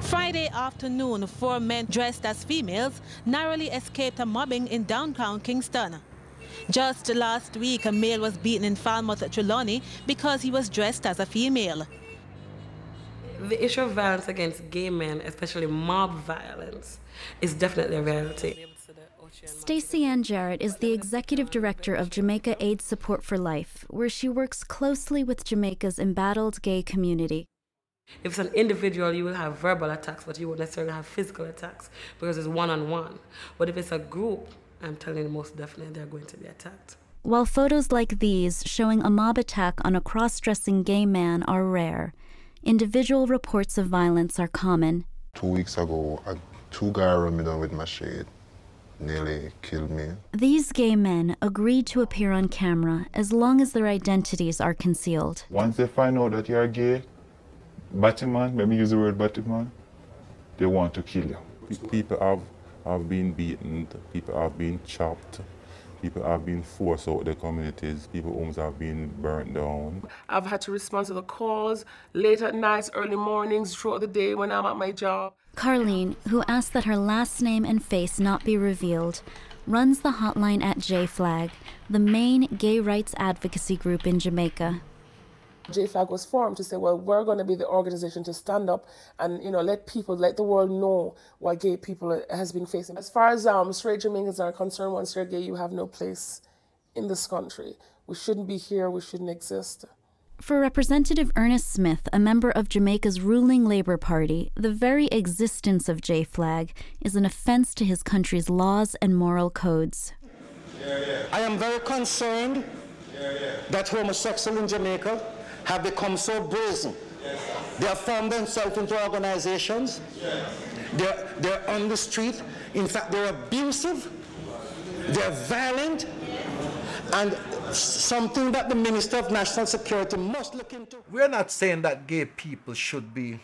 Friday afternoon, 4 men dressed as females narrowly escaped a mobbing in downtown Kingston. Just last week, a male was beaten in Falmouth, Trelawney because he was dressed as a female. The issue of violence against gay men, especially mob violence, is definitely a reality. Stacey Ann Jarrett is the executive director of Jamaica AIDS Support for Life, where she works closely with Jamaica's embattled gay community. If it's an individual, you will have verbal attacks, but you won't necessarily have physical attacks because it's one-on-one. But if it's a group, I'm telling you, most definitely they're going to be attacked. While photos like these showing a mob attack on a cross-dressing gay man are rare, individual reports of violence are common. 2 weeks ago, two guys ran me down with my shade, nearly killed me. These gay men agreed to appear on camera as long as their identities are concealed. Once they find out that you're gay, Batman, let me use the word Batman, they want to kill you. People have been beaten, people have been chopped, people have been forced out of their communities, people's homes have been burnt down. I've had to respond to the calls late at nights, early mornings, throughout the day when I'm at my job. Carlene, who asked that her last name and face not be revealed, runs the hotline at JFLAG, the main gay rights advocacy group in Jamaica. JFLAG was formed to say, well, we're going to be the organization to stand up and, let the world know what gay people has been facing. As far as straight Jamaicans are concerned, once you're gay, you have no place in this country. We shouldn't be here, we shouldn't exist. For Representative Ernest Smith, a member of Jamaica's ruling Labour Party, the very existence of JFLAG is an offense to his country's laws and moral codes. I am very concerned that homosexuals in Jamaica have become so brazen. They have formed themselves into organizations. They're on the street. In fact, they're abusive. They're violent. And something that the Minister of National Security must look into. We're not saying that gay people should be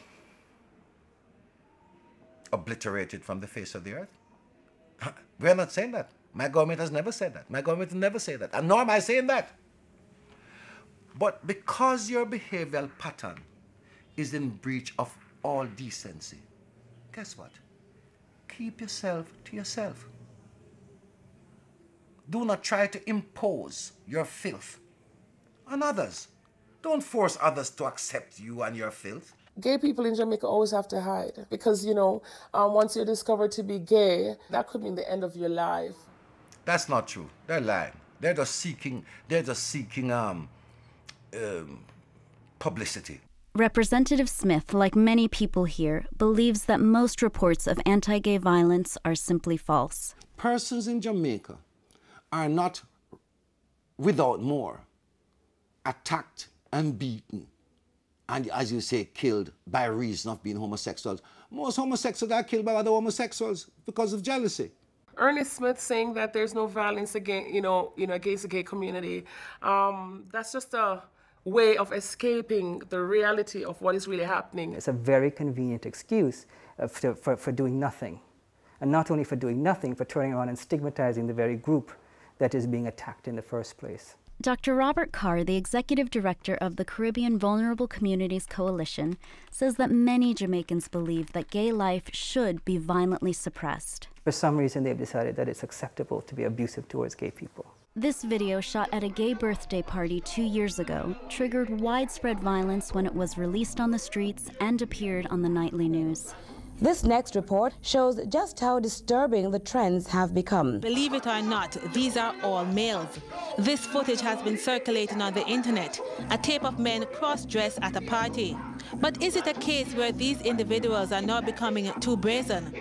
obliterated from the face of the earth. We're not saying that. My government has never said that. My government will never say that. And nor am I saying that. But because your behavioral pattern is in breach of all decency, guess what? Keep yourself to yourself. Do not try to impose your filth on others. Don't force others to accept you and your filth. Gay people in Jamaica always have to hide because, once you're discovered to be gay, that could mean the end of your life. That's not true. They're lying. They're just seeking publicity. Representative Smith, like many people here, believes that most reports of anti-gay violence are simply false. Persons in Jamaica are not, without more, attacked and beaten and, as you say, killed by reason of being homosexuals. Most homosexuals are killed by other homosexuals because of jealousy. Ernest Smith saying that there's no violence against, against the gay community. That's just a way of escaping the reality of what is really happening. It's a very convenient excuse for doing nothing. And not only for doing nothing, for turning around and stigmatizing the very group that is being attacked in the first place. Dr. Robert CARR, the executive director of the Caribbean Vulnerable Communities Coalition, says that many Jamaicans believe that gay life should be violently suppressed. For some reason, they've decided that it's acceptable to be abusive towards gay people. This video, shot at a gay birthday party 2 years ago, triggered widespread violence when it was released on the streets and appeared on the nightly news. This next report shows just how disturbing the trends have become. Believe it or not, these are all males. This footage has been circulating on the internet, a tape of men cross-dressed at a party. But is it a case where these individuals are now becoming too brazen?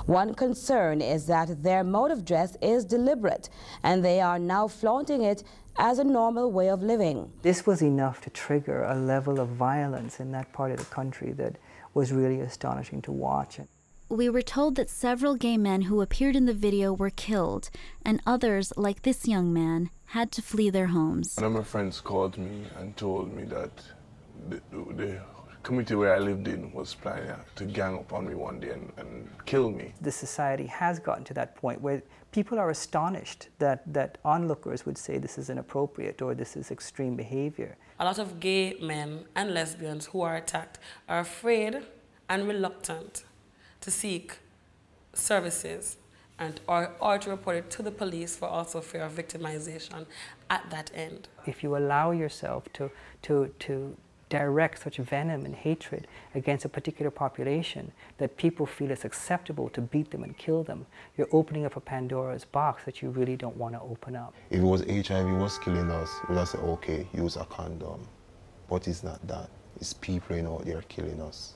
One concern is that their mode of dress is deliberate, and they are now flaunting it as a normal way of living. This was enough to trigger a level of violence in that part of the country that was really astonishing to watch. We were told that several gay men who appeared in the video were killed, and others, like this young man, had to flee their homes. One of my friends called me and told me that community where I lived in was planning to gang up on me one day and kill me. The society has gotten to that point where people are astonished that onlookers would say this is inappropriate or this is extreme behavior. A lot of gay men and lesbians who are attacked are afraid and reluctant to seek services or to report it to the police for also fear of victimization at that end. If you allow yourself to direct such venom and hatred against a particular population that people feel it's acceptable to beat them and kill them, you're opening up a Pandora's box that you really don't want to open up. If it was HIV was killing us, we'd have said, okay, use a condom. But it's not that. It's people out there killing us.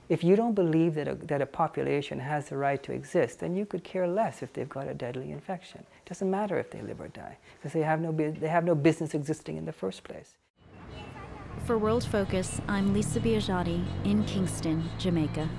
If you don't believe that a population has the right to exist, then you could care less if they've got a deadly infection. It doesn't matter if they live or die, because they have no business existing in the first place. For World Focus, I'm Lisa Biagiotti in Kingston, Jamaica.